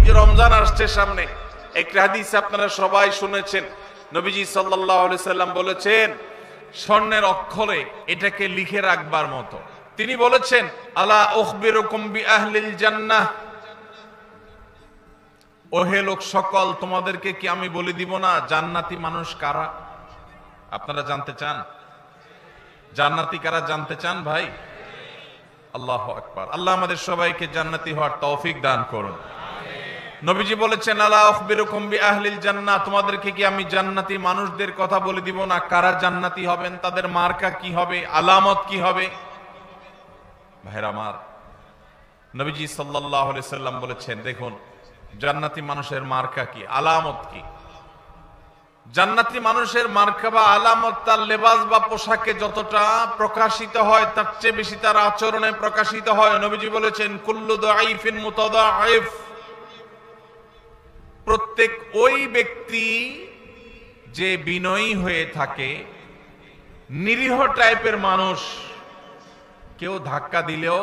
যে রমজান আসছে সামনে, একটা হাদিস আপনারা সবাই শুনেছেন। নবীজি সাল্লাল্লাহু আলাইহি সাল্লাম বলেছেন স্বর্ণের অক্ষরে এটাকে লিখে রাখবার মতো। তিনি বলেছেন আলা উখবিরুকুম বিআহলিল জান্নাহ, ওহে লোক সকল, তোমাদেরকে কি আমি বলে দিব না জান্নাতি মানুষ কারা? আপনারা জানতে চান জান্নাতি কারা? জানতে চান ভাই? আল্লাহু আকবার। আল্লাহ আমাদের সবাইকে জান্নাতি হওয়ার তৌফিক দান করুন। নবীজি বলেছেন আলা উখবিরুকুম বিআহলিল জান্নাহ, তোমাদেরকে কি আমি জান্নাতি মানুষদের কথা বলে দিব না কারা জান্নাতি হবেন, তাদের মার্কা কি হবে, আলামত কি হবে? ভাইরা আমার, নবীজি সাল্লাল্লাহু আলাইহি সাল্লাম বলেছেন দেখুন জান্নাতি মানুষের মার্কা কি, আলামত কি। জান্নাতি মানুষের মার্কা বা আলামত তার লেবাস বা পোশাকে যতটা প্রকাশিত হয় তার চেয়ে বেশি তার আচরণে প্রকাশিত হয়। নবীজি বলেছেন কুল্লু দাঈফিন মুতাদাঈফ, প্রত্যেক ওই ব্যক্তি যে বিনয়ী হয়ে থাকে, নিরীহ টাইপের মানুষ, কেউ ধাক্কা দিলেও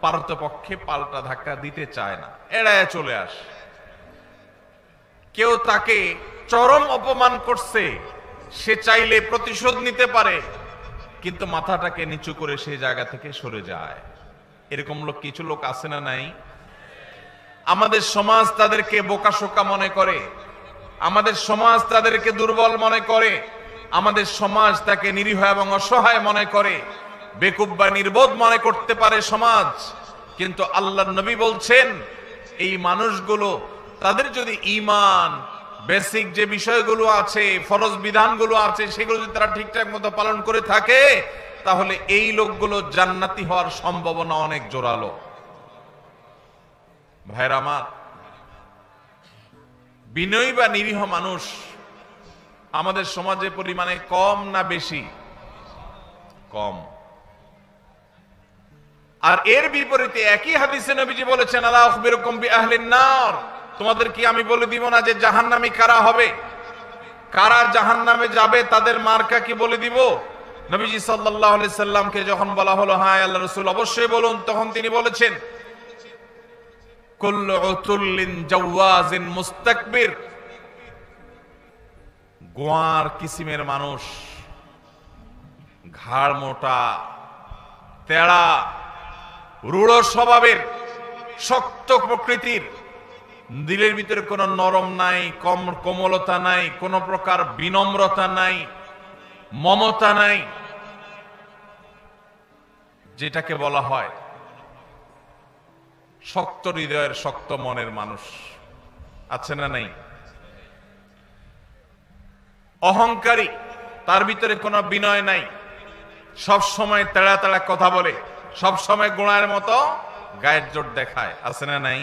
পারতপক্ষে পাল্টা ধাক্কা দিতে চায় না, এড়ায় চলে আসে। কেউ তাকে চরম অপমান করছে, সে চাইলে প্রতিশোধ নিতে পারে, কিন্তু মাথাটাকে নিচু করে সেই জায়গা থেকে সরে যায়। এরকম লোক কিছু লোক আছে না নাই? আমাদের সমাজ তাদেরকে বোকাশোকা মনে করে, আমাদের সমাজ তাদেরকে দুর্বল মনে করে, আমাদের সমাজ তাকে নিরীহ এবং অসহায় মনে করে, বেকুব বা নির্বোধ মনে করতে পারে সমাজ। কিন্তু আল্লাহর নবী বলছেন এই মানুষগুলো, তাদের যদি ঈমান, বেসিক যে বিষয়গুলো আছে, ফরজ বিধানগুলো আছে, সেগুলো যদি তারা ঠিকঠাক মতো পালন করে থাকে, তাহলে এই লোকগুলো জান্নাতি হওয়ার সম্ভাবনা অনেক জোরালো। ভাইরা আমার, বিনয়ী বা নিরীহ মানুষ আমাদের সমাজে পরিমাণে কম না বেশি? কম। আর এর বিপরীতে একই হাদিসে নবীজি বলেছেন আলা উখবিরুকুম বিআহলিন নার, তোমাদের কি আমি বলে দিব না যে জাহান্নামী কারা হবে, কারা জাহান্নামে যাবে, তাদের মার্কা কি বলে দিব? নবীজি সাল্লাল্লাহু আলাইহি সাল্লামকে যখন বলা হলো হ্যাঁ আল্লাহর রাসূল অবশ্যই বলুন, তখন তিনি বলেছেন কুল্লু উতুল্লিন জাওয়াজিন মুস্তাকবির, গোয়ার কিসিমের মানুষ, ঘাড় মোটা, তেড়া, রূঢ় স্বভাবের, শক্ত প্রকৃতির, দিলের ভিতরে কোনো নরম নাই, কোমলতা নাই, কোন প্রকার বিনম্রতা নাই, মমতা নাই, যেটাকে বলা হয় শক্ত হৃদয়ের, শক্ত মনের মানুষ আছে না নাই? অহংকারী, তার ভিতরে কোনো বিনয় নাই, সব সময় তেড়া তেড়া কথা বলে, সব সময় গোড়ার মতো গায়ের জোর দেখায়, আছে না নাই?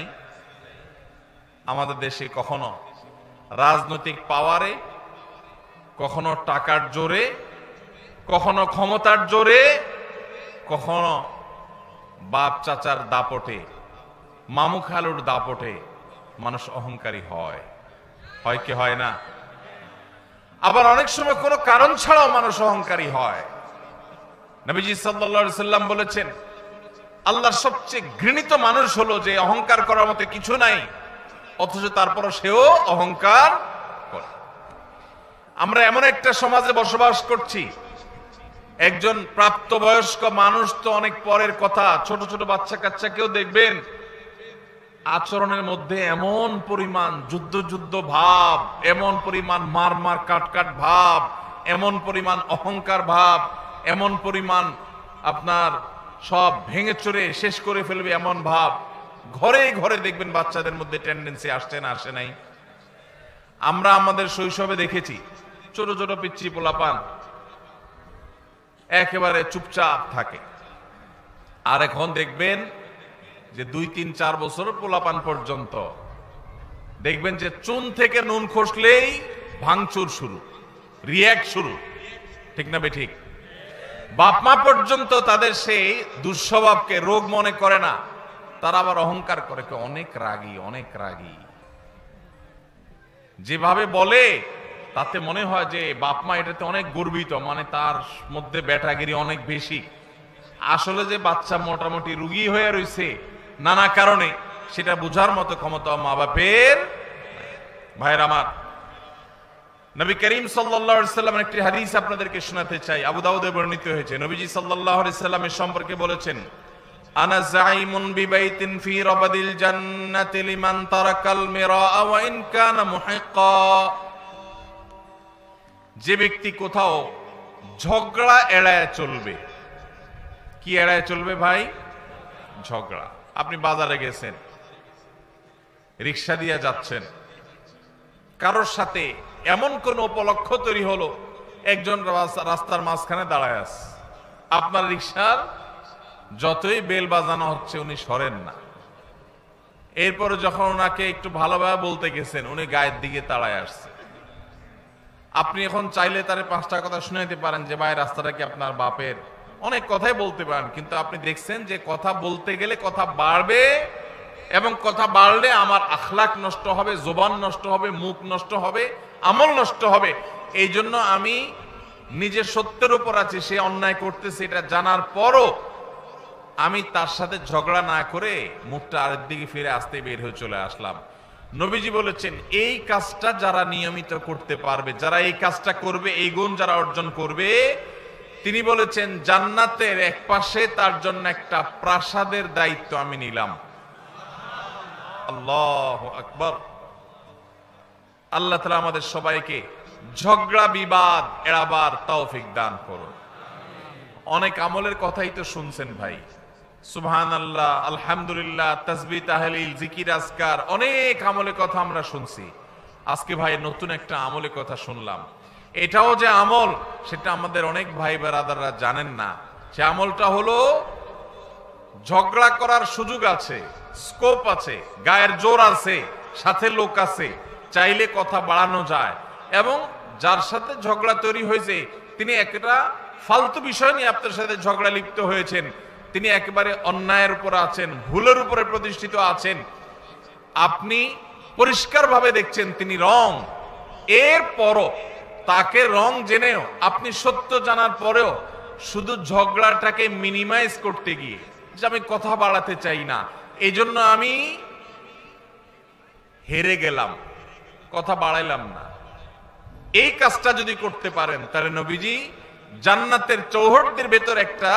আমাদের দেশে কখনো রাজনৈতিক পাওয়ারে, কখনো টাকার জোরে, কখনো ক্ষমতার জোরে, কখনো বাপ চাচার দাপটে, মামু খালুর দাপটে মানুষ অহংকারী হয়, হয় কি হয় না? আবার অনেক সময় কোনো কারণ ছাড়াও মানুষ অহংকারী হয়। নবীজি সাল্লাল্লাহু আলাইহি সাল্লাম বলেছেন আল্লাহর সবচেয়ে ঘৃণিত মানুষ হলো যে অহংকার করার মতো কিছু নাই, অথচ তারপরও সেও অহংকার করে। আমরা এমন একটা সমাজে বসবাস করছি, একজন প্রাপ্তবয়স্ক মানুষ তো অনেক পরের কথা, ছোট ছোট বাচ্চা কাচ্চাকেও দেখবেন আচরণের মধ্যে এমন পরিমাণ যুদ্ধ যুদ্ধ ভাব, এমন পরিমাণ মার মার কাট কাট ভাব, এমন পরিমাণ অহংকার ভাব, এমন পরিমাণ আপনার সব ভেঙে চড়ে শেষ করে ফেলবে এমন ভাব। ঘরে ঘরে দেখবেন বাচ্চাদের মধ্যে টেন্ডেন্সি আসছে না, আসে নাই? আমরা আমাদের শৈশবে দেখেছি ছোট ছোট পিচ্চি পোলাপান একেবারে চুপচাপ থাকে, আর এখন দেখবেন যে 2, 3, 4 বছর পোলাপান পর্যন্ত দেখবেন যে চুন থেকে নুন খসলেই ভাঙচুর শুরু, রিয়াক্ট শুরু, ঠিক না বেঠিক? বাপ মা পর্যন্ত তাদের সেই দুঃস্বভাবকে রোগ মনে করে না, তারা আবার অহংকার করে, অনেক রাগী, অনেক রাগী। যেভাবে বলে তাতে মনে হয় যে বাপ মা এটাতে অনেক গর্বিত, মানে তার মধ্যে ব্যাটাগিরি অনেক বেশি। আসলে যে বাচ্চা মোটামুটি রুগী হয়ে রয়েছে নানা কারণে, সেটা বুঝার মতো ক্ষমতা মা বাপের। ভাইয়ের আমার, নবী করিম সাল্লাল্লাহু আলাইহি সাল্লামের একটি হাদিস আপনাদেরকে শোনাতে চাই, আবু দাউদে বর্ণিত হয়েছে। নবীজি সাল্লাল্লাহু আলাইহি সাল্লামের সম্পর্কে বলেছেন, আনা যাইমুন বিবাইতিন ফি রাবাদিল জান্নাতি লিমান তারাকাল মিরাআ ওয়া ইন কানা মুহিক্কা। যে ব্যক্তি কোথাও ঝগড়া এড়ায় চলবে। কি এড়ায় চলবে ভাই? ঝগড়া। আপনি বাজারে গেছেন, রিকশা দিয়ে যাচ্ছেন, কারোর সাথে এমন কোন উপলক্ষ তৈরি হলো, একজন রাস্তার মাঝখানে দাঁড়ায় আছে, আপনার রিকশার যতই বেল বাজানো হচ্ছে উনি সরেন না। এরপরে যখন ওনাকে একটু ভালোভাবে বলতে গেছেন, উনি গায়ের দিকে তাড়ায় আসছে। আপনি এখন চাইলে তারে 5টা কথা শুনাইতে পারেন যে ভাই রাস্তাটা কি আপনার বাপের, অনেক কথাই বলতে পারেন, কিন্তু আপনি দেখছেন যে কথা বলতে গেলে কথা বাড়বে, এবং কথা বাড়লে আমার আখলাক নষ্ট হবে, জবান নষ্ট হবে, মুখ নষ্ট হবে, আমল নষ্ট হবে। এই জন্য আমি নিজের সত্যের উপর আছি, সে অন্যায় করতেছে এটা জানার পরও আমি তার সাথে ঝগড়া না করে মুখটা আরেক দিকে ফিরে আসতে বের হয়ে চলে আসলাম। নবীজি বলেছেন, এই কাজটা যারা নিয়মিত করতে পারবে, যারা এই কাজটা করবে, এই গুণ যারা অর্জন করবে, তিনি বলেছেন জান্নাতের এক পাশে তার জন্য একটা প্রাসাদের দায়িত্ব আমি নিলাম। আল্লাহু আকবার। আল্লাহ তাআলা আমাদের সবাইকে ঝগড়া বিবাদ এড়াবার তৌফিক দান করুন। অনেক আমলের কথাই তো শুনছেন ভাই, সুবহানাল্লাহ, আলহামদুলিল্লাহ, তাসবিহ, তাহলিল, জিকির, আজকার, অনেক আমলের কথা আমরা শুনছি। আজকে ভাই নতুন একটা আমলের কথা শুনলাম। এটাও যে আমল সেটা আমাদের অনেক ভাই ব্রাদাররা জানেন না। সে আমলটা হলো ঝগড়া করার সুযোগ আছে, স্কোপ আছে, গায়ের জোর আছে, সাথে লোক আছে, চাইলে কথা বাড়ানো যায়, এবং যার সাথে ঝগড়া তৈরি হয়েছে তিনি একটা ফালতু বিষয় নিয়ে আপনার সাথে ঝগড়া লিপ্ত হয়েছেন, তিনি একেবারে অন্যায়ের উপর আছেন, ভুলের উপরে প্রতিষ্ঠিত আছেন, আপনি পরিষ্কারভাবে দেখছেন তিনি রং, এরপরও তাকে রং জেনেও আপনি সত্য জানার পরেও শুধু ঝগড়াটাকে মিনিমাইজ করতে গিয়ে যে আমি কথা বাড়াতে চাই না, এই জন্য আমি হেরে গেলাম, কথা বাড়াইলাম না, এই কাজটা যদি করতে পারেন তাহলে নবীজি জান্নাতের চৌহদ্দির ভেতর একটা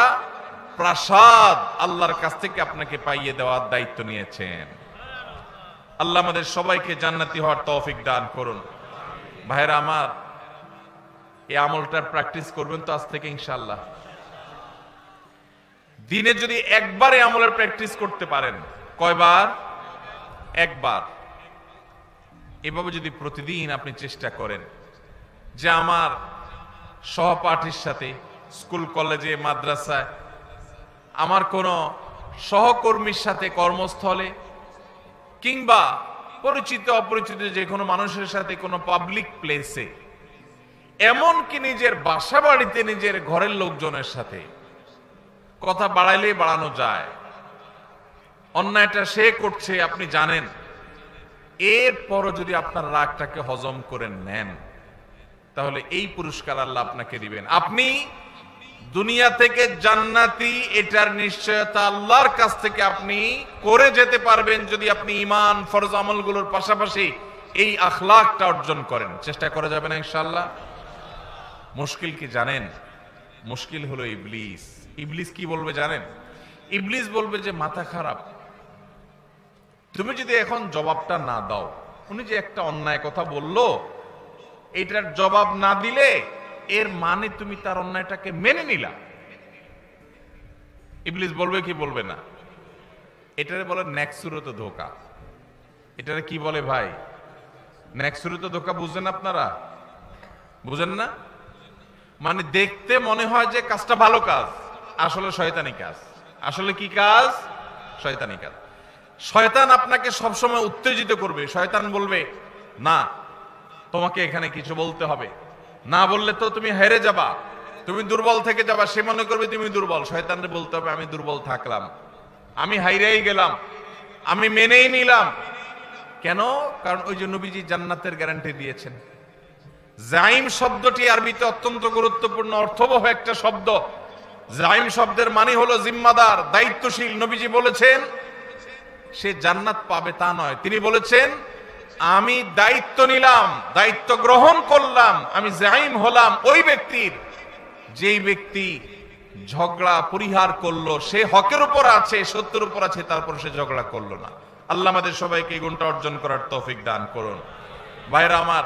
প্রাসাদ আল্লাহর কাছ থেকে আপনাকে পাইয়ে দেওয়ার দায়িত্ব নিয়েছেন। আল্লাহ আমাদের সবাইকে জান্নাতি হওয়ার তৌফিক দান করুন। ভাইরা আমার, এই আমলটার প্র্যাকটিস করবেন তো আজ থেকে ইনশাআল্লাহ। দিনে যদি একবার এই আমলের প্র্যাকটিস করতে পারেন, কয়বার? একবার। এভাবে যদি প্রতিদিন আপনি চেষ্টা করেন যে আমার সহপাঠীর সাথে স্কুল কলেজে মাদ্রাসায়, আমার কোনো সহকর্মীর সাথে কর্মস্থলে, কিংবা পরিচিত অপরিচিত যে কোনো মানুষের সাথে কোনো পাবলিক প্লেসে, এমনকি নিজের বাসা বাড়িতে নিজের ঘরের লোকজনের সাথে কথা বাড়াইলেই বাড়ানো যায়। অন্যায়টা সে করছে আপনি জানেন, এরপরও যদি আপনার রাগটাকে হজম করে নেন তাহলে এই পুরস্কার আল্লাহ আপনাকে দিবেন। আপনি দুনিয়া থেকে জান্নাতি, এটার নিশ্চয়তা আল্লাহর কাছ থেকে আপনি করে যেতে পারবেন যদি আপনি ঈমান, ফরজ আমলগুলোর পাশাপাশি এই আখলাকটা অর্জন করেন। চেষ্টা করা যাবে না ইনশাআল্লাহ? মুশকিল কি জানেন? মুশকিল হলো ইবলিস। ইবলিস কি বলবে জানেন? ইবলিস বলবে যে মাথা খারাপ, তুমি যদি এখন জবাবটা না দাও, উনি যে একটা অন্যায় কথা বললো এটার জবাব না দিলে এর মানে তুমি তার অন্যায়টাকে মেনে নিলা। ইবলিস বলবে কি বলবে না? এটারে বলে নেক্সুরত ধোঁকা। এটারে কি বলে ভাই? নেক্সুরত ধোঁকা। বুঝেন আপনারা? বুঝেন না? মানে দেখতে মনে হয় যে কাজটা ভালো কাজ, আসলে শয়তানি কাজ। আসলে কি কাজ? শয়তানি কাজ। শয়তান আপনাকে সবসময় উত্তেজিত করবে। শয়তান বলবে না, তোমাকে এখানে কিছু বলতে হবে, না বললে তো তুমি হেরে যাবা, তুমি দুর্বল থেকে যাবা। সে মনে করবে তুমি দুর্বল। শয়তানরে বলতে হবে আমি দুর্বল থাকলাম, আমি হাইরেই গেলাম, আমি মেনেই নিলাম। কেন? কারণ ওই যে নবীজি জান্নাতের গ্যারান্টি দিয়েছেন। জাইম শব্দটি আরবিতে অত্যন্ত গুরুত্বপূর্ণ অর্থবহ একটা শব্দ। জাইম শব্দের মানে হলো জিম্মাদার, দায়িত্বশীল। নবীজি বলেছেন সে জান্নাত পাবে তা নয়। তিনি বলেছেন আমি দায়িত্ব নিলাম, দায়িত্ব গ্রহণ করলাম, আমি জাইম হলাম ওই ব্যক্তির, যেই ব্যক্তি ঝগড়া পরিহার করলো, সে হকের উপর আছে, সত্যের উপর আছে, তারপর সে ঝগড়া করলো না। আল্লাহ আমাদের সবাইকে এই গুণটা অর্জন করার তৌফিক দান করুন। ভাইরা আমার,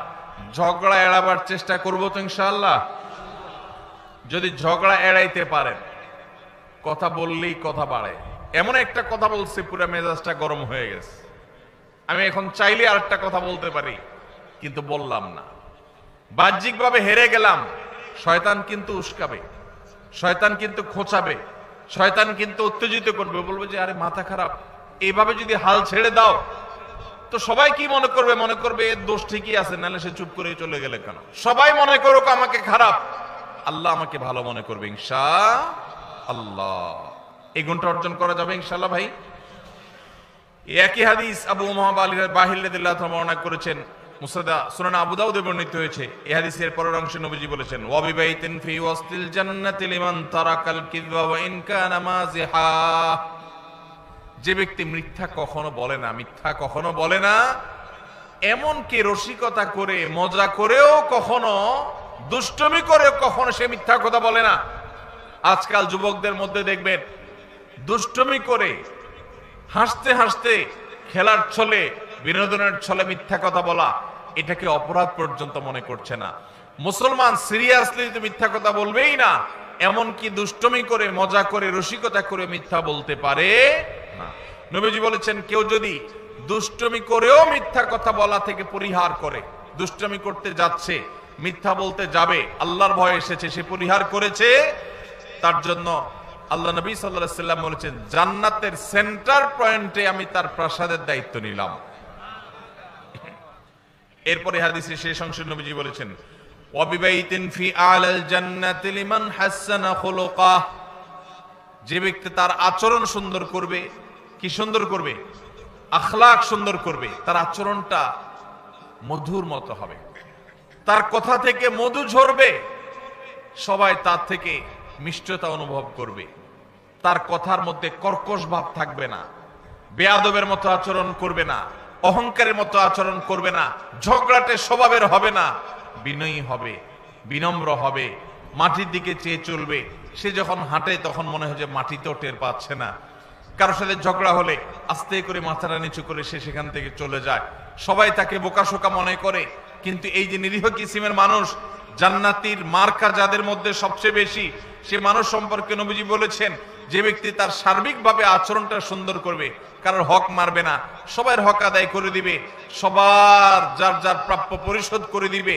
ঝগড়া এড়াবার চেষ্টা করবো তো ইনশাআল্লাহ। যদি ঝগড়া এড়াইতে পারেন, কথা বললেই কথা বাড়ে, এমন একটা কথা বলছে পুরো মেজাজটা গরম হয়ে গেছে। আমি এখন চাইলে আরেকটা কথা বলতে পারি, কিন্তু বললাম না। বাহ্যিকভাবে হেরে গেলাম, শয়তান কিন্তু উস্কাবে, শয়তান কিন্তু খোঁচাবে, শয়তান কিন্তু উত্তেজিত করবে, বলবে যে আরে মাথা খারাপ, এইভাবে যদি হাল ছেড়ে দাও তো সবাই কি মনে করবে? মনে করবে এর দোষ ঠিকই আছে, নাহলে সে চুপ করে চলে গেলে কেন? সবাই মনে করুক আমাকে খারাপ, আল্লাহ আমাকে ভালো মনে করবে ইনশাআল্লাহ। এই গুণটা অর্জন করা যাবে ইনশাআল্লাহ। ভাই, একই হাদিস আবু মুহাম্মদ বাহির রাদিয়াল্লাহু তাআলা বর্ণনা করেছেন, মুসনাদ সুনান আবু দাউদে বর্ণিত হয়েছে। এই হাদিসের পরের অংশে নবীজি বলেছেন ওয়া বিবাইতিন ফি ওয়াসতিল জান্নাতি লিমান তারাকাল কিযবা ওয়া ইন কানা মাযিহা। যে ব্যক্তি মিথ্যা কখনো বলে না, মিথ্যা কখনো বলে না, এমন কি রসিকতা করে মজা করেও কখনো, দুষ্টমি করেও কখনো সে মিথ্যা কথা বলে না। আজকাল যুবকদের মধ্যে দেখবেন দুষ্টমি করে হাসতে হাসতে, খেলার ছলে, বিনোদনের ছলে মিথ্যা কথা বলা, এটাকে অপরাধ পর্যন্ত মনে করছে না। মুসলমান সিরিয়াসলি তো মিথ্যা কথা বলবেই না, এমনকি দুষ্টমি করে, মজা করে, রসিকতা করে মিথ্যা বলতে পারে না। নবীজি বলেছেন কেউ যদি দুষ্টমি করেও মিথ্যা কথা বলা থেকে পরিহার করে, দুষ্টমি করতে যাচ্ছে, মিথ্যা বলতে যাবে, আল্লাহর ভয় এসেছে, সে পরিহার করেছে, তার জন্য আল্লাহ নবী সাল্লাল্লাহু আলাইহি ওয়াসাল্লাম বলেছেন জান্নাতের সেন্টার পয়েন্টে আমি তার প্রাসাদের দায়িত্ব নিলাম। এরপরে হাদিসের শেষ অংশে নবীজি বলেছেন ওয়া বিবাইতিন ফি আলাল জান্নাতি লিমান হাসানা খুলুকাহ। যে ব্যক্তি তার আচরণ সুন্দর করবে, কি সুন্দর করবে? আখলাক সুন্দর করবে, তার আচরণটা মধুর মতো হবে, তার কথা থেকে মধু ঝরবে, সবাই তার থেকে মিষ্টতা অনুভব করবে, তার কথার মধ্যে কর্কশ ভাব থাকবে না, বেয়াদবের মতো আচরণ করবে না, অহংকারের মতো আচরণ করবে না, ঝগড়াটে স্বভাবের হবে না, বিনয়ী হবে, বিনম্র হবে, মাটির দিকে চেয়ে চলবে। সে যখন হাঁটে তখন মনে হয় যে মাটিতেও টের পাচ্ছে না। কারোর সাথে ঝগড়া হলে আস্তে করে মাথাটা নিচু করে সে সেখান থেকে চলে যায়। সবাই তাকে বোকাশোকা মনে করে, কিন্তু এই যে নিরীহ কিসিমের মানুষ, জান্নাতীর মার্কা যাদের মধ্যে সবচেয়ে বেশি, সে মানুষ সম্পর্কে নবীজি বলেছেন যে ব্যক্তি তার সার্বিকভাবে আচরণটা সুন্দর করবে, কারোর হক মারবে না, সবার হক আদায় করে দিবে, সবার যার যার প্রাপ্য পরিশোধ করে দিবে,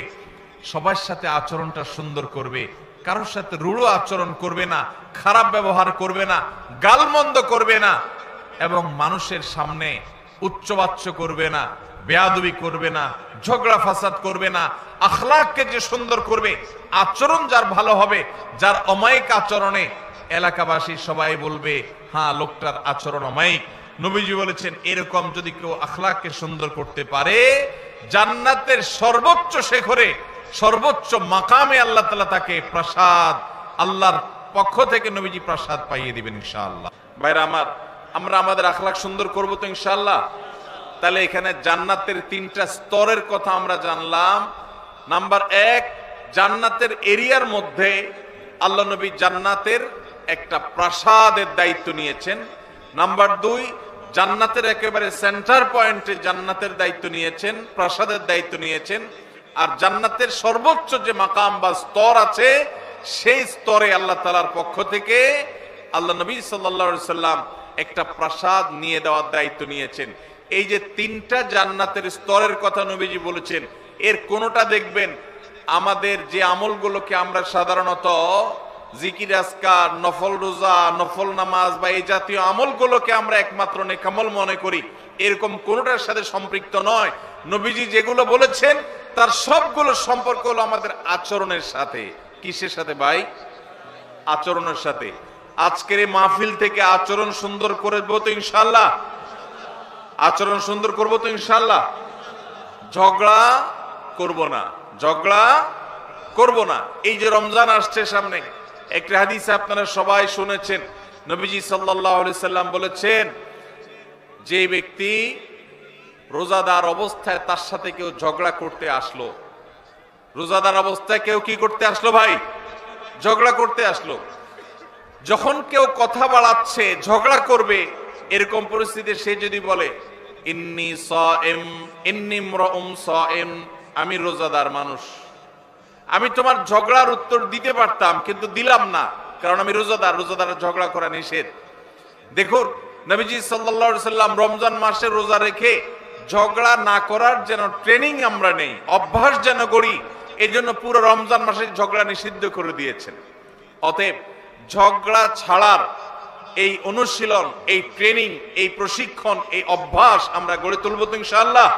সবার সাথে আচরণটা সুন্দর করবে, কারোর সাথে রূঢ় আচরণ করবে না, খারাপ ব্যবহার করবে না, গালমন্দ করবে না, এবং মানুষের সামনে উচ্চবাচ্য করবে না, বেয়াদবি করবে না, ঝগড়া ফাসাদ করবে না। আখলাককে যে সুন্দর করবে, আচরণ যার ভালো হবে, যার অমায়িক আচরণে এলাকাবাসী সবাই বলবে হ্যাঁ লোকটার আচরণ অমায়িক। নবীজি বলেছেন এরকম যদি কেউ আখলাককে সুন্দর করতে পারে, জান্নাতের সর্বোচ্চ শিখরে, সর্বোচ্চ মাকামে আল্লাহ তাআলা তাকে প্রাসাদ, আল্লাহর পক্ষ থেকে নবীজি প্রাসাদ পাইয়ে দিবেন ইনশাআল্লাহ। ভাইরা আমার, আমরা আমাদের আখলাক সুন্দর করব তো ইনশাআল্লাহ। তাহলে এখানে জান্নাতের তিনটা স্তরের কথা আমরা জানলাম। নাম্বার 1, জান্নাতের এরিয়ার মধ্যে আল্লাহ নবী জান্নাতের একটা প্রাসাদের দায়িত্ব নিয়েছেন। নাম্বার 2, জান্নাতের একেবারে সেন্টার পয়েন্টে জান্নাতের দায়িত্ব নিয়েছেন, প্রাসাদের দায়িত্ব নিয়েছেন। আর জান্নাতের সর্বোচ্চ যে মাকাম বা স্তর আছে, সেই স্তরে আল্লাহ তাআলার পক্ষ থেকে আল্লাহ নবী সাল্লাল্লাহু আলাইহি সাল্লাম একটা প্রাসাদ নিয়ে দেওয়ার দায়িত্ব নিয়েছেন। এই যে তিনটা জান্নাতের স্তরের কথা নবীজি বলেছেন, এর কোনোটা দেখবেন আমাদের যে আমলগুলোকে আমরা সাধারণত জিকির আজকার, নফল রোজা, নফল নামাজ বা এই জাতীয় আমলগুলোকে আমরা একমাত্র নেকামল মনে করি, এরকম কোনোটার সাথে সম্পৃক্ত নয়। নবীজি যেগুলো বলেছেন তার সবগুলো সম্পর্ক হলো আমাদের আচরণের সাথে। কিসের সাথে ভাই? আচরণের সাথে। আজকের এই মাহফিল থেকে আচরণ সুন্দর করবো তো ইনশাআল্লাহ, আচরণ সুন্দর করবো তো ইনশাআল্লাহ। ঝগড়া করব না, ঝগড়া করব না। এই যে রমজান আসছে সামনে, একটা হাদিস আপনারা সবাই শুনেছেন, নবীজি সাল্লাল্লাহু আলাইহি সাল্লাম বলেছেন যে ব্যক্তি রোজাদার অবস্থায় তার সাথে কেউ ঝগড়া করতে আসলো, রোজাদার অবস্থায় কেউ কি করতে আসলো ভাই? ঝগড়া করতে আসলো। যখন কেউ কথা বাড়াচ্ছে, ঝগড়া করবে, এরকম পরিস্থিতিতে সে যদি বলে ইন্নী সাইম, ইন্নী ইমরাউম সাইম, আমি রোজাদার মানুষ, আমি তোমার ঝগড়ার উত্তর দিতে পারতাম কিন্তু দিলাম না, কারণ আমি রোজাদার, রোজাদার ঝগড়া করা নিষেধ। দেখুন নবীজি সাল্লাল্লাহু আলাইহি সাল্লাম রমজান মাসে রোজা রেখে ঝগড়া না করার যেন ট্রেনিং আমরা নেই, অভ্যাস যেন করি, এই জন্য পুরো রমজান মাসে ঝগড়া নিষিদ্ধ করে দিয়েছেন। অতএব ঝগড়া ছাড়ার এই অনুশীলন, এই ট্রেনিং, এই প্রশিক্ষণ, এই অভ্যাস আমরা গড়ে তুলব তো ইনশাআল্লাহ।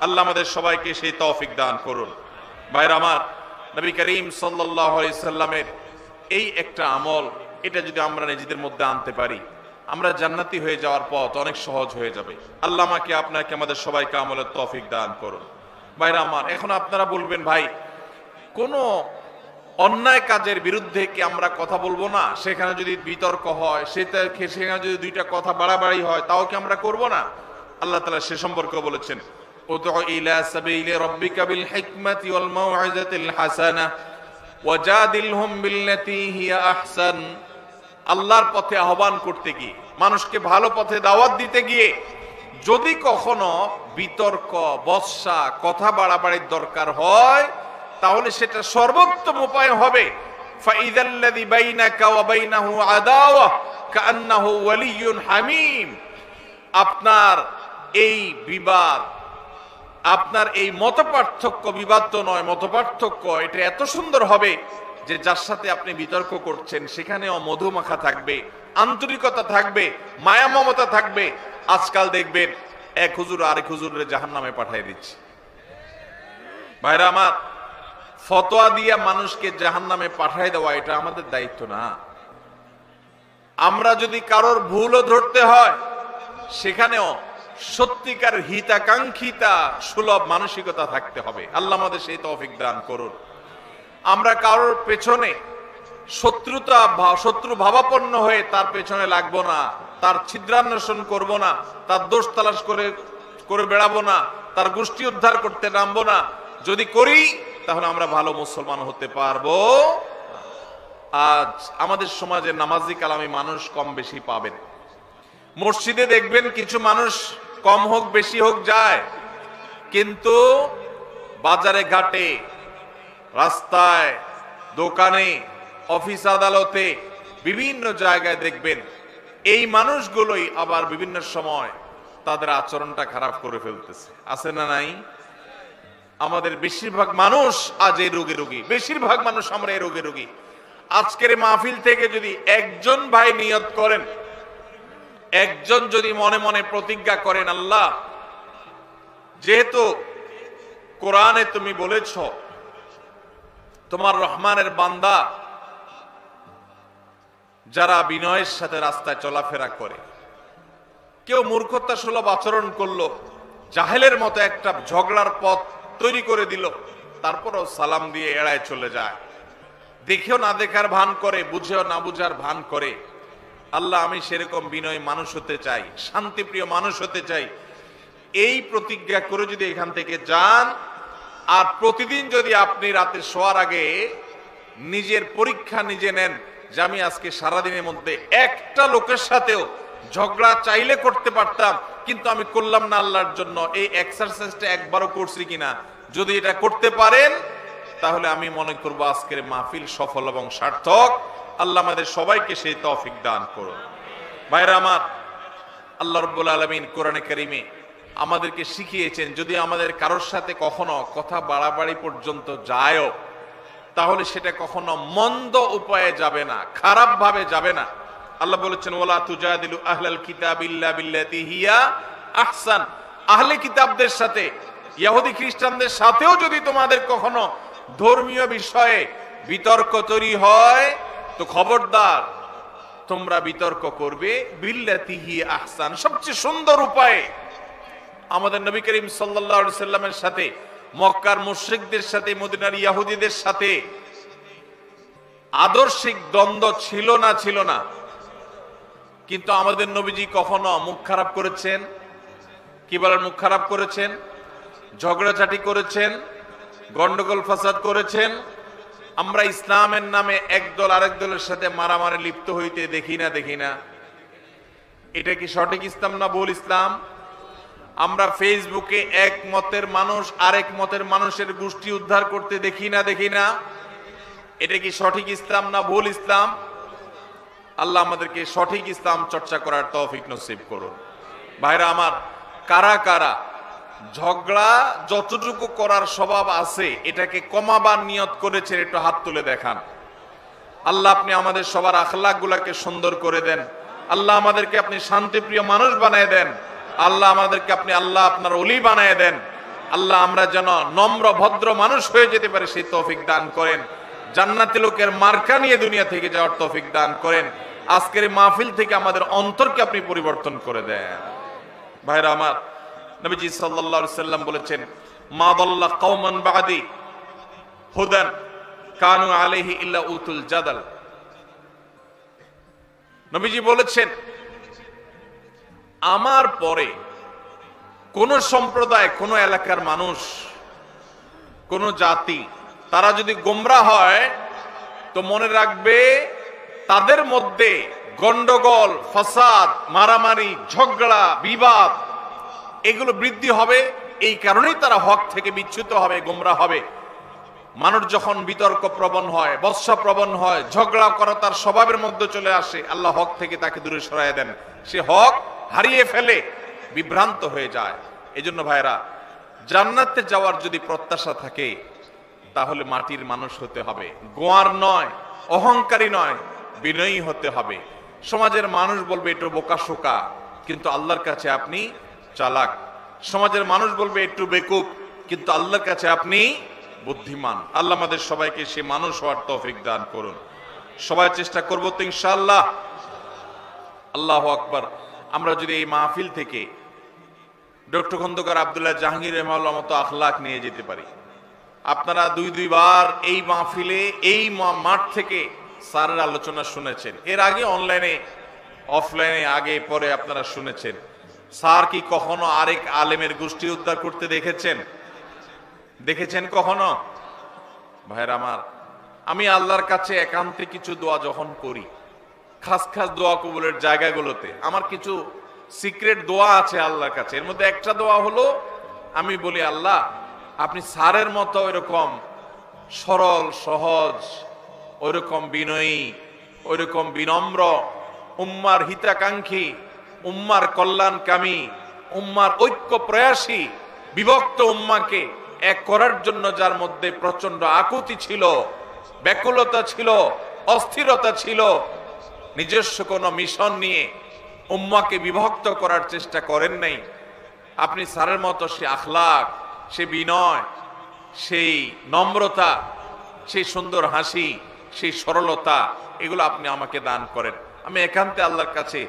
আল্লাহ আমাদের সবাইকে সেই তৌফিক দান করুন। ভাইরা আমার, নবী করিম সাল্লাল্লাহু আলাইহি সাল্লামের এই একটা আমল, এটা যদি আমরা নিজেদের মধ্যে আনতে পারি, আমরা জান্নাতি হয়ে যাওয়ার পথ অনেক সহজ হয়ে যাবে। আল্লাহ আমাকে আপনাকে আমাদের সবাইকে আমলের তৌফিক দান করুন। ভাইরা আমার, এখন আপনারা বলবেন ভাই কোন অন্যায় কাজের বিরুদ্ধে কি আমরা কথা বলবো না? সেখানে যদি বিতর্ক হয়, সেখানে যদি দুইটা কথা বাড়াবাড়ি হয়, তাও কি আমরা করব না? আল্লাহ তাআলা সে সম্পর্কে বলেছেন উদউ ইলা সাবিলি রাব্বিকা বিল হিকমাতি ওয়াল মাউইযাতিল হাসানাহ ওয়াজাদিলহুম বিল্লাতী হিয়া আহসান। আল্লাহর পথে আহ্বান করতে গিয়ে, মানুষকে ভালো পথে দাওয়াত দিতে গিয়ে যদি কখনো বিতর্ক, বচসা, কথা বাড়াবাড়ির দরকার হয়, তাহলে সেটা সর্বোত্তম উপায় হবে ফাইযাল্লাযী বাইনাকা ওয়া বাইনাহু আদাওয়া কাআন্নাহু ওয়ালিয়্যুন হামীম। আপনার এই বিবাদ, আপনার এই মতপার্থক্য, বিবাদ তো নয়, মতপার্থক্য, এটা এত সুন্দর হবে যে যার সাথে আপনি বিতর্ক করছেন সেখানেও মধুমাখা থাকবে, আন্তরিকতা থাকবে, মায়া মমতা থাকবে। আজকাল দেখবেন এক হুজুর আরেক হুজুরের জাহান্নামে পাঠিয়ে দিচ্ছে। ভাইরা আমার, ফতোয়া দিয়া মানুষকে জাহান্নামে পাঠিয়ে দেওয়া এটা আমাদের দায়িত্ব না। আমরা যদি কারোর ভুলও ধরতে হয়, সেখানেও সত্যিকার হিতাকাঙ্ক্ষিতা সুলভ মানসিকতা থাকতে হবে। আল্লাহ আমাদের সেই তৌফিক দান করুন। আমরা কারোর পেছনে শত্রু ভাবাপন্ন হয়ে তার পেছনে লাগবো না, তার ছিদ্রান্বেষণ করব না, তার দোষ তালাশ করে বেড়াবো না, তার গোষ্ঠী উদ্ধার করতে নামবো না। যদি করি তাহলে আমরা ভালো মুসলমান হতে পারবো। আজ আমাদের সমাজে নামাজি কালামি মানুষ কম বেশি পাবেন। মসজিদে দেখবেন কিছু মানুষ কম হোক বেশি হোক যায়, কিন্তু বাজারে ঘাটে, রাস্তায়, দোকানে, অফিস আদালতে, বিভিন্ন জায়গায় দেখবেন এই মানুষগুলোই আবার বিভিন্ন সময় তাদের আচরণটা খারাপ করে ফেলতেছে। আছে না নাই? আমাদের বেশিরভাগ মানুষ আজ এই রোগে রোগী, বেশিরভাগ মানুষ আমরা এই রোগে রোগী। আজকের মাহফিল থেকে যদি একজন ভাই নিয়ত করেন, একজন যদি মনে মনে প্রতিজ্ঞা করেন, আল্লাহ যেহেতু কোরআনে তুমি বলেছ তোমার রহমানের বান্দা যারা বিনয়ের সাথে রাস্তায় চলাফেরা করে, কেউ মূর্খতা সুলভ আচরণ করলো, জাহেলের মতো একটা ঝগড়ার পথ তৈরি করে দিল, তারপরও সালাম দিয়ে এড়ায় চলে যায়, দেখেও না দেখার ভান করে, বুঝেও না বুঝার ভান করে। আল্লাহ আমি সেরকম বিনয় মানুষ হতে চাই, শান্তিপ্রিয় মানুষ হতে চাই। এই প্রতিজ্ঞা করে যদি এখান থেকে যান, আর প্রতিদিন যদি আপনি রাতে শোয়ার আগে নিজের পরীক্ষা নিজে নেন যে আমি আজকে সারাদিনের মধ্যে একটা লোকের সাথেও ঝগড়া চাইলে করতে পারতাম কিন্তু আমি করলাম না আল্লাহর জন্য, এই এক্সারসাইজটা একবারও করছি কিনা, যদি এটা করতে পারেন তাহলে আমি মনে করব আজকের মাহফিল সফল এবং সার্থক। আল্লাহ আমাদের সবাইকে সেই তৌফিক দান করুন। ভাইরা আমার, আল্লাহ রাব্বুল আলামিন কোরআনে কারীমে আমাদেরকে শিখিয়েছেন যদি আমাদের কারোর সাথে কখনো কথা বাড়াবাড়ি পর্যন্ত যায়ও, তাহলে সেটা কখনো মন্দ উপায়ে যাবে না, খারাপ ভাবে যাবে না। আল্লাহ বলেছেন ওয়ালা তুজাদিলু আহলাল কিতাবি ইল্লা বিল্লাতি হিয়া আহসান। আহলে কিতাবদের সাথে, ইহুদি খ্রিস্টানদের সাথেও যদি তোমাদের কখনো ধর্মীয় বিষয়ে বিতর্ক তৈরি হয়, তো খবরদার তোমরা বিতর্ক করবে বিল্লাতি হিয়া আহসান, সবচেয়ে সুন্দর উপায়ে। আমাদের নবী করিম সাল্লাল্লাহু আলাইহি সাল্লামের সাথে মক্কার মুশরিকদের সাথে, মদিনার ইহুদিদের সাথে আদর্শিক দ্বন্দ্ব ছিল না? কিন্তু আমাদের নবীজি কখনো মুখ খারাপ করেছেন? কি বলেন, মুখ খারাপ করেছেন? ঝগড়াঝাটি করেছেন? গন্ডগোল ফাসাদ করেছেন? আমরা ইসলামের নামে একদল আরেক দলের সাথে মারামারি লিপ্ত হইতে দেখি না? এটা কি সঠিক ইসলাম না ভুল ইসলাম? আমরা ফেসবুকে এক মতের মানুষ আরেক মতের মানুষের গোষ্ঠী উদ্ধার করতে দেখি না? এটা কি সঠিক ইসলাম না ভুল ইসলাম? আল্লাহ আমাদেরকে সঠিক ইসলাম চর্চা করার তৌফিক নসিব করুন। ভাইরা আমার, কারা কারা ঝগড়া যতটুকু করার স্বভাব আছে এটাকে কমাবার নিয়ত করেছেন, একটু হাত তুলে দেখান। আল্লাহ আপনি আমাদের সবার আখলাক গুলাকে সুন্দর করে দেন। আল্লাহ আমাদেরকে আপনি শান্তিপ্রিয় মানুষ বানিয়ে দেন। আল্লাহ আমাদেরকে আপনি আল্লাহ আপনার ওলি বানিয়ে দেন। আল্লাহ আমরা যেন নম্র ভদ্র মানুষ হয়ে যেতে পারি সেই তৌফিক দান করেন। জান্নাতি লোকের মার্কা নিয়ে দুনিয়া থেকে যাওয়ার তৌফিক দান করেন। আজকের মাহফিল থেকে আমাদের অন্তরকে আপনি পরিবর্তন করে দেন। ভাইরা আমার, নবীজি সাল্লাল্লাহু আলাইহি সাল্লাম বলেছেন, মা দাল্লা কওমান বাদি হুদান কানু আলাইহি ইল্লা উতুল জাদাল। নবীজি বলেছেন, আমার পরে কোন সম্প্রদায়, কোন এলাকার মানুষ, কোন জাতি তারা যদি গোমরাহ হয় তো মনে রাখবে তাদের মধ্যে গন্ডগোল, ফাসাদ, মারামারি, ঝগড়া, বিবাদ এগুলো বৃদ্ধি হবে। এই কারণেই তারা হক থেকে বিচ্যুত হবে, গোমরাহ হবে। মানুষ যখন বিতর্ক প্রবণ হয়, বৎসা প্রবণ হয়, ঝগড়া করা তার স্বভাবের মধ্যে চলে আসে, আল্লাহ হক থেকে তাকে দূরে সরায় দেন। সে হক হারিয়ে ফেলে, বিভ্রান্ত হয়ে যায়। এজন্য ভাইরা, জান্নাতে যাওয়ার যদি প্রত্যাশা থাকে তাহলে মাটির মানুষ হতে হবে, গোয়ার নয়, অহংকারী নয়, বিনয়ী হতে হবে। সমাজের মানুষ বলবে একটু বোকাশোকা, কিন্তু আল্লাহর কাছে আপনি চালাক। সমাজের মানুষ বলবে একটু বেকুব, কিন্তু আল্লাহর কাছে আপনি বুদ্ধিমান। আল্লাহ আমাদের সবাইকে সে মানুষ হওয়ার তৌফিক দান করুন। সবাই চেষ্টা করবো তো ইনশাআল্লাহ। আল্লাহু আকবার। আমরা যদি এই মাহফিল থেকে ডক্টর খন্দকার আব্দুল্লাহ জাহাঙ্গীর রাহিমাহুল্লাহর মতো আখলাক নিয়ে যেতে পারি। আপনারা দুইবার এই মাহফিলে এই মাঠ থেকে স্যারের আলোচনা শুনেছেন, এর আগে অনলাইনে অফলাইনে আগে পরে আপনারা শুনেছেন। স্যার কি কখনো আরেক আলেমের গোষ্ঠী উদ্ধার করতে দেখেছেন কখনো? ভাইরা আমার, আমি আল্লাহর কাছে একান্তে কিছু দোয়া যখন করি, খাস খাস দোয়া কবুলের জায়গাগুলোতে আমার কিছু সিক্রেট দোয়া আছে আল্লাহর কাছে। এর মধ্যে একটা দোয়া হলো, আমি বলি, আল্লাহ আপনি স্যারের মতো ওইরকম সরল সহজ, ওইরকম বিনয়ী, ওইরকম বিনম্র, উম্মার হিতাকাঙ্ক্ষী, উম্মার কল্যাণকামী, উম্মার ঐক্য প্রয়াসী, বিভক্ত উম্মাকে এক করার জন্য যার মধ্যে প্রচন্ড আকুতি ছিল, ব্যাকুলতা ছিল, অস্থিরতা ছিল, নিজস্ব কোনো মিশন নিয়ে উম্মাকে বিভক্ত করার চেষ্টা করেন নাই। আপনি স্যারের মতো সে আখলাক, সে বিনয়, সেই নম্রতা, সেই সুন্দর হাসি, সেই সরলতা, এগুলো আপনি আমাকে দান করেন। আমি একান্তে আল্লাহর কাছে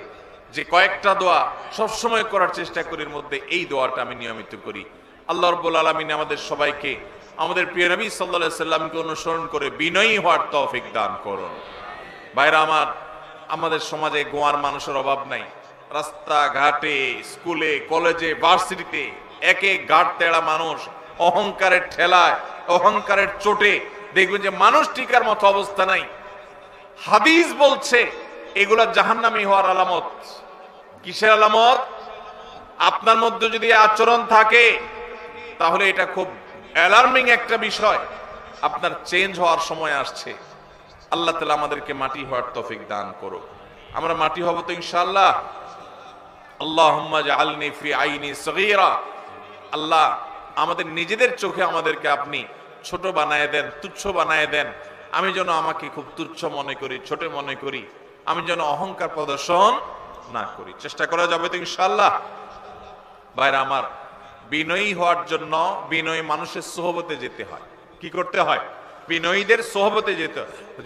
যে কয়েকটা দোয়া সবসময় করার চেষ্টা করি, এর মধ্যে এই দোয়াটা আমি নিয়মিত করি। আল্লাহ রাব্বুল আলামিন আমাদের সবাইকে আমাদের প্রিয় নবী সাল্লাল্লাহু আলাইহি সাল্লামকে অনুসরণ করে বিনয়ী হওয়ার তৌফিক দান করুন। ভাইরা আমার, আমাদের সমাজে গোয়ার মানুষের অভাব নাই। রাস্তাঘাটে, স্কুলে, কলেজে, ভার্সিটিতে এক এক ঘাট তেড়া মানুষ, অহংকারের ঠেলায়, অহংকারের চোটে দেখবেন যে মানুষ টিকার মতো অবস্থা নাই। হাদিস বলছে এগুলা জাহান্নামী হওয়ার আলামত। কিসের আলামত? আপনার মধ্যে যদি আচরণ থাকে তাহলে এটা খুব অ্যালার্মিং একটা বিষয়, আপনার চেঞ্জ হওয়ার সময় আসছে। আল্লাহ তাআলা আমাদেরকে মাটি হওয়ার তৌফিক দান করো। আমরা মাটি হব তো ইনশাআল্লাহ। আল্লাহুম্মা জাআলনি ফি আইনি সগীরা। আল্লাহ আমাদের নিজেদের চোখে আমাদেরকে আপনি ছোট বানায় দেন, তুচ্ছ বানায় দেন। আমি যেন আমাকে খুব তুচ্ছ মনে করি, ছোট মনে করি, আমি যেন অহংকার প্রদর্শন না করি। চেষ্টা করা যাবে তো ইনশাআল্লাহ। ভাইরা আমার, বিনয়ী হওয়ার জন্য বিনয়ী মানুষের সোহবতে যেতে হয়। কি করতে হয়? বিনয়ীদের সোহবতে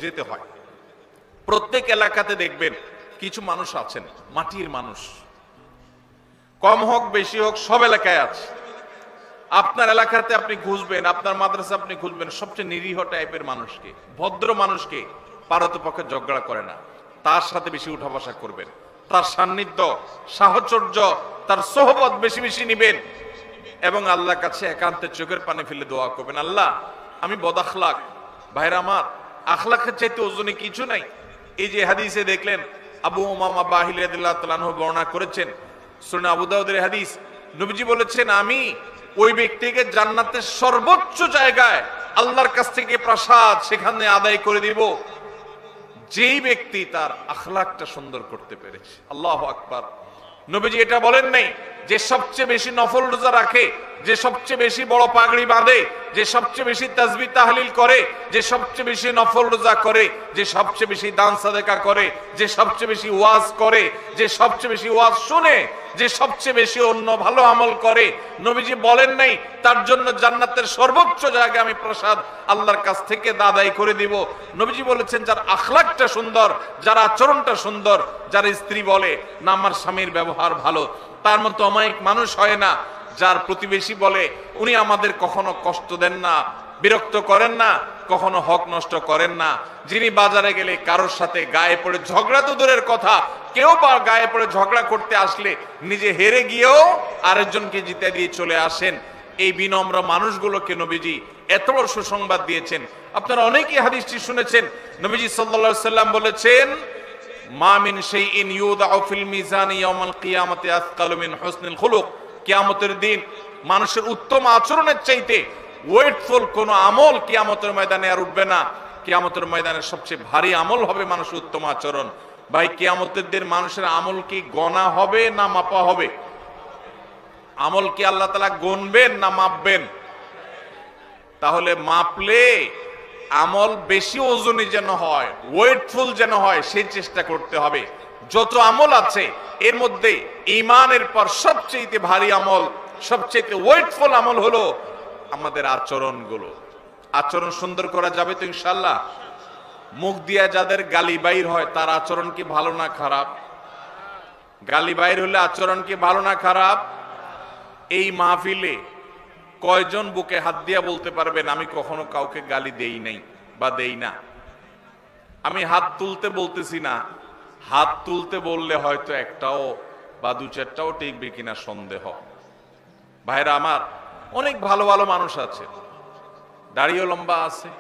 যেতে হয়। প্রত্যেক এলাকাতে দেখবেন কিছু মানুষ আছেন মাটির মানুষ, কম হোক বেশি হোক সব এলাকায় আছে। আপনার এলাকাতে আপনি খুঁজবেন, আপনার মাদ্রাসা আপনি খুঁজবেন, সবচেয়ে নিরীহ টাইপের মানুষকে, ভদ্র মানুষকে, পারতপক্ষে ঝগড়া করে না, তার সাথে বেশি উঠা বসা করবেন। তার সান্নিধ্য, সাহচর্য, তার সোহবত বেশি বেশি নিবেন এবং আল্লাহর কাছে একান্তে চোখের পানি ফেলে দোয়া করবেন, আল্লাহ আমি বদাখলাক, ভাইরা আমার আখলাকের চাইতে ওজনে কিছু নাই। এই যে হাদিসে দেখলেন আবু উমামা বাহিলী রাদিয়াল্লাহু তাআলা আনহু বর্ণনা করেছেন, সুনান আবু দাউদের হাদিস, নবীজি বলেছেন আমি ওই ব্যক্তিকে জান্নাতের সর্বোচ্চ জায়গায় আল্লাহর কাছ থেকে প্রসাদ সেখানে আদায় করে দিব যেই ব্যক্তি তার আখলাকটা সুন্দর করতে পেরেছে। আল্লাহু আকবার। নবীজি এটা বলেন নাই যে সবচেয়ে বেশি নফল রোজা রাখে, যে সবচেয়ে বেশি বড় পাগড়ি বাঁধে, যে সবচেয়ে বেশি তাসবিহ তাহলিল করে, যে সবচেয়ে বেশি নফল রোজা করে, যে সবচেয়ে বেশি দান সাদেকা করে, যে সবচেয়ে বেশি ওয়াজ করে, যে সবচেয়ে বেশি ওয়াজ শুনে, যে সবচেয়ে বেশি অন্য ভালো আমল করে। নবীজি বলেন নাই তার জন্য জান্নাতের সর্বোচ্চ জায়গায় আমি প্রসাদ আল্লাহর কাছ থেকে আদায় করে দিব। নবীজি বলেছেন যার আখলাকটা সুন্দর, যার আচরণটা সুন্দর, যার স্ত্রী বলে না আমার স্বামীর ব্যবহার ভালো, তার মতো অমায়িক মানুষ হয় না। যার প্রতিবেশী বলে উনি আমাদের কখনো কষ্ট দেন না, বিরক্ত করেন না, কখনো হক নষ্ট করেন না। যিনি বাজারে গেলে কারোর সাথে গায়ে পড়ে ঝগড়া তো দূরের কথা, কেউ বা গায়ে পড়ে ঝগড়া করতে আসলে নিজে হেরে গিয়েও আরেকজনকে জিতে দিয়ে চলে আসেন। এই বিনম্র মানুষগুলোকে নবীজি এত বড় সুসংবাদ দিয়েছেন। আপনারা অনেকেই হাদিসটি শুনেছেন, নবীজি সাল্লাল্লাহু আলাইহি সাল্লাম বলেছেন মা মিন শাইইন ইউদাউ ফিল মিজানি ইয়াউমাল কিয়ামাতি আসকালু মিন হুসনিল খুলুক। কিয়ামতের দিন মানুষের উত্তম আচরণের চাইতে ওয়েটফুল কোন আমল কিয়ামতের ময়দানে আর উঠবে না। কিয়ামতের ময়দানে সবচেয়ে ভারী আমল হবে মানুষের উত্তম আচরণ। ভাই কিয়ামতের দিন মানুষের আমল কি গণা হবে না মাপা হবে? আমল কি আল্লাহ তাআলা গুনবেন না মাপবেন? তাহলে মাপলে আমল বেশি ওজনী যেন হয়, ওয়েটফুল যেন হয়, সেই চেষ্টা করতে হবে। যত আমল আছে এর মধ্যে ঈমানের পর সবচেয়ে ভারী আমল, সবচেয়ে ওয়েটফুল আমল হলো আমাদের আচরণগুলো। আচরণ সুন্দর করা যাবে তো ইনশাআল্লাহ? মুখ দিয়া যাদের গালি বাইর হয় তার আচরণ কি ভালো না খারাপ? গালি বাইর হলে আচরণ কি ভালো না খারাপ? এই মাহফিলে কয়জন বুকে হাত দিয়া বলতে পারবেন আমি কখনো কাউকে গালি দেই নাই বা দেই না? আমি হাত তুলতে বলতেছি না, হাত তুলতে বললে হয়তো একটাও বা দু চারটাও টিকবে কিনা সন্দেহ। ভাইরা আমার, অনেক ভালো ভালো মানুষ আছে, দাড়িও লম্বা আছে,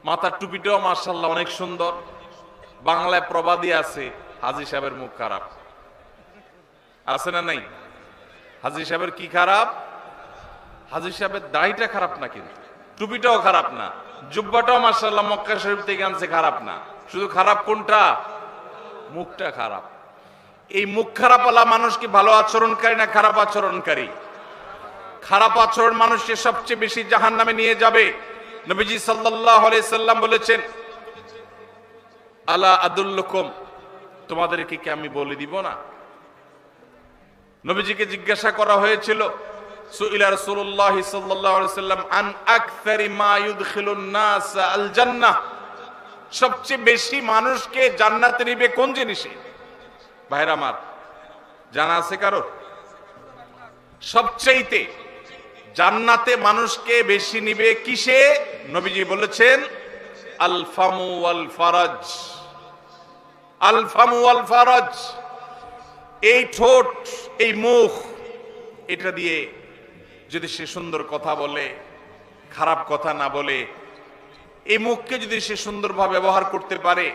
মাথার টুপিটাও মাশাআল্লাহ অনেক সুন্দর। বাংলায় প্রবাদী আছে হাজী সাহেবের মুখ খারাপ, আছে না নাই? হাজী সাহেবের কি খারাপ? হাজী সাহেবের দাড়িটা খারাপ না, কিন্তু টুপিটাও খারাপ না, জুব্বাটাও মাশাআল্লাহ মক্কা শরীফ থেকে আনছে, খারাপ না। শুধু খারাপ কোনটা? মুখটা খারাপ। এই মুখ খারাপ ওয়ালা মানুষ কি ভালো আচরণকারী না খারাপ আচরণকারী? খারাপ আচরণ মানুষকে সবচেয়ে বেশি জাহান্নামে নিয়ে যাবে। নবীজি সাল্লাল্লাহু আলাইহি সাল্লাম বলেছেন আলা আদুল্লুকুম, তোমাদেরকে কি আমি বলে দিব না? নবীজিকে জিজ্ঞাসা করা হয়েছিল সুইলা রাসূলুল্লাহ সাল্লাল্লাহু আলাইহি সাল্লাম আন আকসারি মা ইউদখিলুন নাস আল জান্নাহ, সবচেয়ে বেশি মানুষকে জান্নাতে নিবে কোন জিনিসে? ভাইরা আমার, জানা আছে কারো? সবচেয়ে জান্নাতে মানুষকে বেশি নিবে কিসে? নবীজি বলেছেন আল ফামু ওয়াল ফারাজ। আল ফামু ওয়াল ফারাজ, এই ঠোঁট, এই মুখ, এটা দিয়ে যদি সে সুন্দর কথা বলে, খারাপ কথা না বলে, এই মুখকে যদি সে সুন্দরভাবে ব্যবহার করতে পারে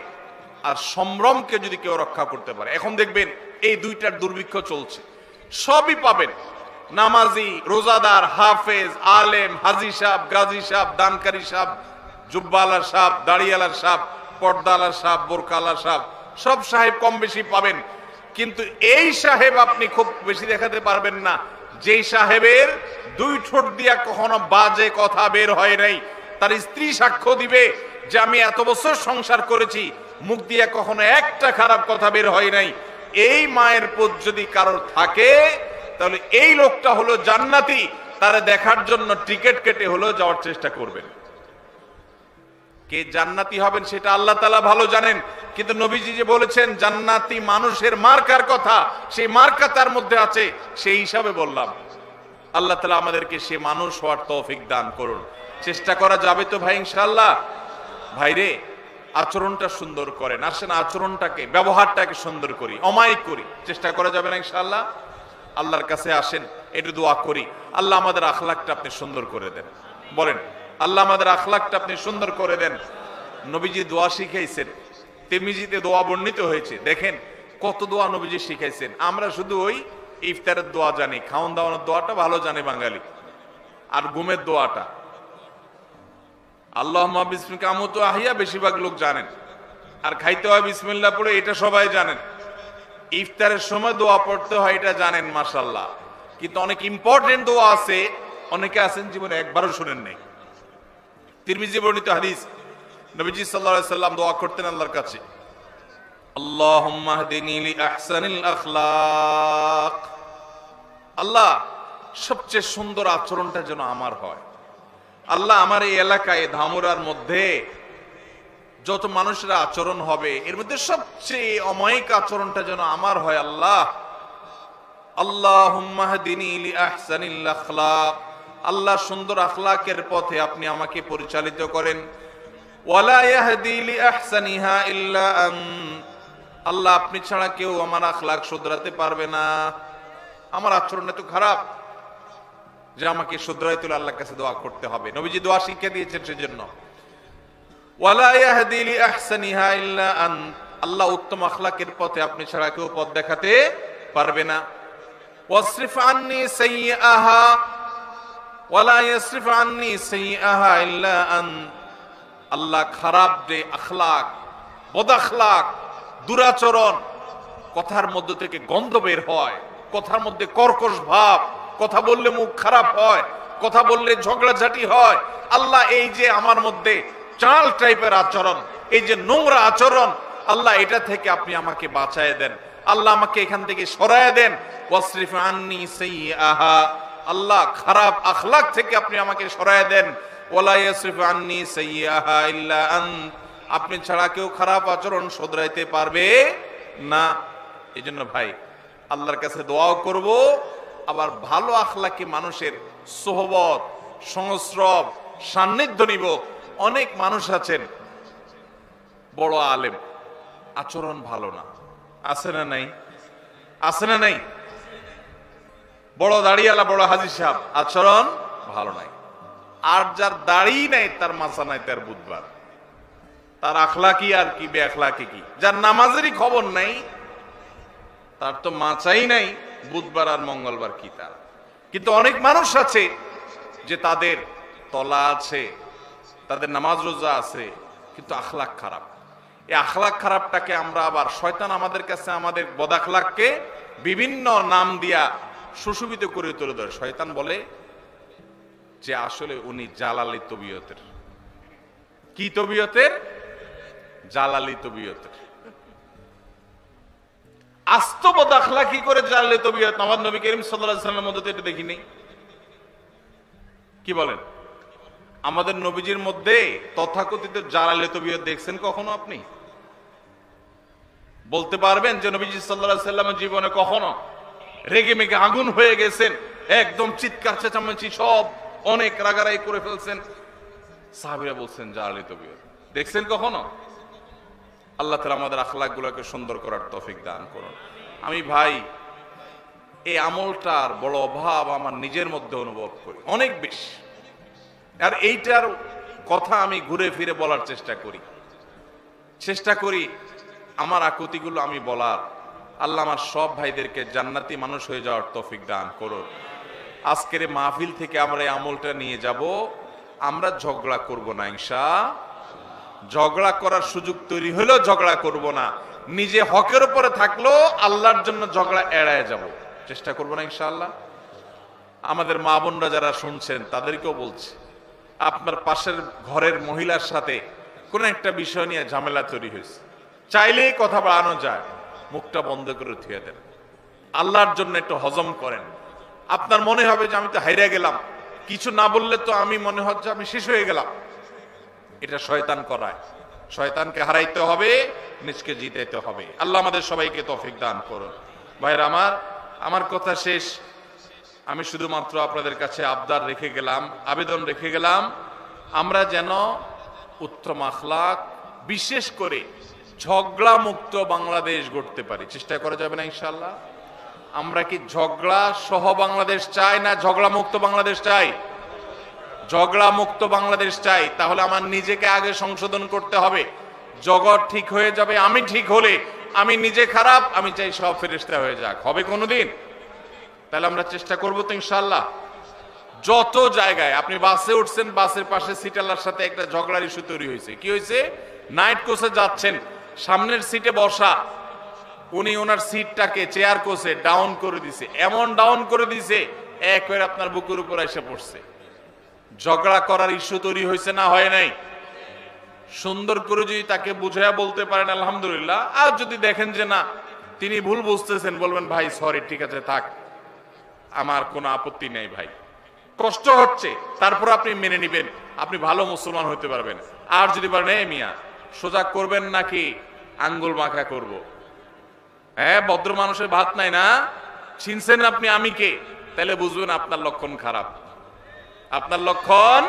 আর সম্ভ্রমকে যদি কেউ রক্ষা করতে পারে। এখন দেখবেন এই দুইটার দুর্ভিক্ষ চলছে, সবই পাবেন, নামাজি, রোজাদার, হাফেজ, আলেম, হাজি সাহেব, গাজী সাহেব, দানকারী সাহেব, জুব্বালা সাহেব, দাড়িয়ালা সাহেব, পর্দালা সাহেব, বোরকালা সাহেব, সব সাহেব কম বেশি পাবেন। কিন্তু এই সাহেব আপনি খুব বেশি দেখাতে পারবেন না যেই সাহেবের দুই ঠোঁট দিয়া কখনো বাজে কথা বের হয় নাই। তার স্ত্রী সাক্ষ্য দিবে যে আমি এত বছর সংসার করেছি, মুখ দিয়া কখনো একটা খারাপ কথা বের হয় নাই। এই মায়ের পুত যদি কারোর থাকে তাহলে এই লোকটা হলো জান্নাতি, তারে দেখার জন্য টিকিট কেটে হলো যাওয়ার চেষ্টা করবেন। কে জান্নাতি হবেন সেটা আল্লাহ তাআলা ভালো জানেন, কিন্তু নবীজি যে বলেছেন জান্নাতি মানুষের মার্কার কথা, সেই মার্কা তার মধ্যে আছে, সেই হিসাবে বললাম। আল্লাহ তাআলা আমাদেরকে সে মানুষ হওয়ার তৌফিক দান করুন। চেষ্টা করা যাবে তো ভাই ইনশাআল্লাহ? ভাইরে, আচরণটা সুন্দর করেন। আসেন আচরণটাকে, ব্যবহারটাকে সুন্দর করি, অমায়িক করি। চেষ্টা করা যাবে না ইনশাআল্লাহ? আল্লাহর কাছে আসেন, একটু দোয়া করি, আল্লাহ আমাদের আখলাকটা আপনি সুন্দর করে দেন। বলেন, আল্লাহ আমাদের আখলাকটা আপনি সুন্দর করে দেন। নবীজি দোয়া শিখাইছেন, তিরমিজিতে দোয়া বর্ণিত হয়েছে। দেখেন কত দোয়া নবীজি শিখাইছেন। আমরা শুধু ওই ইফতারের দোয়া জানি, খাওয়ান দাওয়ানোর দোয়াটা ভালো জানে বাঙালি, আর ঘুমের দোয়াটা আল্লাহুম্মা বিসমিকা আমুতু আহিয়া বেশিরভাগ লোক জানেন, আর খাইতে হয় বিসমিল্লাহ পড়ে, এটা সবাই জানেন। ইফতারের সময় দোয়া পড়তে হয়, এটা জানেন মাশাআল্লাহ। কিন্তু অনেক ইম্পর্টেন্ট দোয়া আছে, অনেকে আছেন জীবনে একবারও শুনেন নাই। তিরমিজি বর্ণিত হাদিস, নবীজি সাল্লাল্লাহু আলাইহি সাল্লাম দোয়া করতেন আল্লাহর কাছে, আল্লাহুম্মা হদিনি লি আহসানিল আখলাক। আল্লাহ, সবচেয়ে সুন্দর আচরণটা যেন আমার হয়। আল্লাহ, আমার এই এলাকায় ধামুরার মধ্যে যত মানুষের আচরণ হবে, এর মধ্যে সবচেয়ে অমায়িক আচরণটা যেন আমার হয়। আল্লাহ, আল্লাহুম্মা হদিনি লি আহসানিল আখলাক। আল্লাহ, সুন্দর আখলাকের পথে আপনি আমাকে পরিচালিত করেন। ওয়ালা ইয়াহদি লি আহসানিহা ইল্লা আন্ত। আল্লাহ, আপনি ছাড়া কেউ আমার আখলাক শুধরাতে পারবে না। আমার আচরণ এত খারাপ যে আমাকে শুধরাইতে হলে আল্লাহর কাছে দোয়া করতে হবে। নবীজি দোয়া শিক্ষা দিয়েছেন সেজন্য। ওয়ালা ইয়াহদি লি আহসানিহা ইল্লা আন্ত। আল্লাহ, উত্তম আখলাকের পথে আপনি ছাড়া কেউ পথ দেখাতে পারবে না। ওয়াসরিফ আন্নি সাইয়্যাহা ওয়ালা ইয়াসরিফ আন্নি সাইয়্যাহা ইল্লা আন্ত। আল্লাহ, খারাপ যে আখলাক, বদ আখলাক, দুরাচরণ, কথার মধ্য থেকে গন্ধ বের হয়, কথার মধ্যে কর্কশ ভাব, কথা বললে মুখ খারাপ হয়, কথা বললে ঝগড়াঝাটি হয়। আল্লাহ, এই যে আমার মধ্যে চাল টাইপের আচরণ, এই যে নোংরা আচরণ, আল্লাহ এটা থেকে আপনি আমাকে বাঁচায় দেন। আল্লাহ, আমাকে এখান থেকে সরায় দেন। ওয়াসরিফ আন্নি সাইয়্যাহা। আল্লাহ, খারাপ আখলাক থেকে আপনি আমাকে সরায় দেন। ওয়ালা ইয়াসরিফ আন্নি সাইয়্যাহা ইল্লা আন্ত। আপনি ছাড়া কেউ খারাপ আচরণ শুধরাইতে পারবে না। এজন্য ভাই, আল্লাহর কাছে দোয়াও করব, আবার ভালো আখলাকি মানুষের সোহবত, সংস্রব, সান্নিধ্য নিব। অনেক মানুষ আছেন বড় আলেম, আচরণ ভালো না। আছে না নাই? আছে না নাই? বড় দাড়িওয়ালা, বড় হাজী সাহেব, আচরণ ভালো নাই। আর যার দাড়ি নাই, তার মাথা নাই, তার বুধবার, তার আখলাকি আর কি বে আখলাকি কি। যার নামাজেরই খবর নাই, তার তো মাচাই নাই, বুধবার আর মঙ্গলবার কি তার। কিন্তু অনেক মানুষ আছে যে তাদের তলা আছে, তাদের নামাজ রোজা আছে, কিন্তু আখলাক খারাপ। এই আখলাক খারাপটাকে আমরা আবার, শয়তান আমাদের কাছে আমাদের বদাখলাককে বিভিন্ন নাম দিয়া সুশোভিত করে তুলে ধরে। শয়তান বলে যে আসলে উনি জালালি তবিয়তের। কি তবিয়তের? জালালি তবিয়তের। আস্ত বদাখলাকি করে জালালি তবিয়ত আমার নবী করিম সাল্লাল্লাহু আলাইহি ওয়াসাল্লামের মধ্যে এটা দেখি নেই। কি বলেন? আমাদের নবীজির মধ্যে তথাকথিত জালালি তবিয়ত দেখছেন কখনো আপনি? বলতে পারবেন যে নবীজি সাল্লাল্লাহু আলাইহি ওয়াসাল্লামের জীবনে কখনো রেগে মেগে আগুন হয়ে গেছেন, একদম চিৎকার চেঁচামেচি সব অনেক রাগারাগি করে ফেলছেন? সাহাবীরা বলছেন জালালি তবিয়ত। দেখছেন কখনো? আল্লাহ তাআলা আমাদের আখলাকগুলোকে সুন্দর করার তৌফিক দান করুন। আমি ভাই, এই আমলটার বড় অভাব আমার নিজের মধ্যে অনুভব করি অনেক বেশি। আর এইটার কথা আমি ঘুরে ফিরে বলার চেষ্টা করি আমার আকুতিগুলো আমি বলার। আল্লাহ আমার সব ভাইদেরকে জান্নাতি মানুষ হয়ে যাওয়ার তৌফিক দান করুন। আজকের এই মাহফিল থেকে আমরা এই আমলটা নিয়ে যাব। আমরা ঝগড়া করব না ইনশাআল্লাহ। ঝগড়া করার সুযোগ তৈরি হলেও ঝগড়া করব না। নিজে হকের উপরে থাকলেও আল্লাহর জন্য ঝগড়া এড়ায় যাব, চেষ্টা করব না ইনশাআল্লাহ। আমাদের মা বোনরা যারা শুনছেন তাদেরকেও বলছি, আপনার পাশের ঘরের মহিলার সাথে কোনো একটা বিষয় নিয়ে ঝামেলা তৈরি হয়েছে, চাইলেই কথা বাড়ানো যায়, মুখটা বন্ধ করে থুয়ে দেন। আল্লাহর জন্য একটু হজম করেন। আপনার মনে হবে যে আমি তো হাইরা গেলাম, কিছু না বললে তো আমি মনে হচ্ছে আমি শেষ হয়ে গেলাম। এটা শয়তান করায়। শয়তানকে হারাইতে হবে, নিজকে জিতাইতে হবে। আল্লাহ আমাদের সবাইকে তৌফিক দান করুন। ভাইরা আমার কথা শেষ। আমি শুধুমাত্র আপনাদের কাছে আবদার রেখে গেলাম, আবেদন রেখে গেলাম, আমরা যেন উত্তম আখলাক, বিশেষ করে ঝগড়া মুক্ত বাংলাদেশ গড়তে পারি। চেষ্টা করা যাবে না ইনশাআল্লাহ? আমরা কি ঝগড়া সহ বাংলাদেশ চাই না ঝগড়া মুক্ত বাংলাদেশ চাই? ঝগড়া মুক্ত বাংলাদেশ চাই। তাহলে আমার নিজেকে আগে সংশোধন করতে হবে। জগৎ ঠিক হয়ে যাবে আমি ঠিক হলে। আমি নিজে খারাপ, আমি চাই সব ফেরেশতা হয়ে যাক। হবে কোনোদিন? তাহলে আমরা চেষ্টা করবো তো ইনশাআল্লাহ। যত জায়গায় আপনি বাসে উঠছেন, বাসের পাশে সিটালার সাথে একটা ঝগড়ার ইস্যু তৈরি হয়েছে। কি হয়েছে? নাইট কোচে যাচ্ছেন, সামনের সিটে বসা, উনি ওনার সিটটাকে চেয়ার কোচে ডাউন করে দিছে, এমন ডাউন করে দিছে একবার আপনার বুকের উপর এসে পড়ছে। ঝগড়া করার ইস্যু তৈরি হয়েছে না হয় নাই? সুন্দর করে যদি তাকে বুঝাইয়া বলতে পারেন আলহামদুলিল্লাহ। আর যদি দেখেন যে না তিনি ভুল বুঝতেছেন, বলবেন ভাই সরি, ঠিক আছে থাক, আমার কোনো আপত্তি নেই ভাই, কষ্ট হচ্ছে, তারপর আপনি মেনে নিবেন, আপনি ভালো মুসলমান হতে পারবেন। আর যদি বলেন এ মিয়া সোজা করবেন নাকি আঙ্গুল মাখা করব, হ্যাঁ ভদ্র মানুষের ভাত নাই না, চিনছেন আপনি আমি কে, তাহলে বুঝবেন আপনার লক্ষণ খারাপ। আপনার লক্ষণ,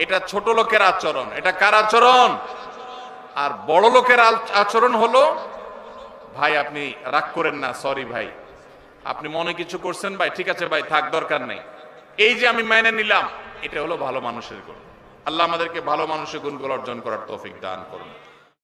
এটা ছোট লোকের আচরণ। এটা কার আচরণ? আর বড় লোকের আচরণ হলো ভাই আপনি রাগ করেন না, সরি ভাই, আপনি মনে কিছু করছেন ভাই, ঠিক আছে ভাই থাক, দরকার নেই, এই যে আমি মেনে নিলাম, এটা হলো ভালো মানুষের গুণ। আল্লাহ আমাদেরকে ভালো মানুষের গুণগুলো অর্জন করার তৌফিক দান করুন।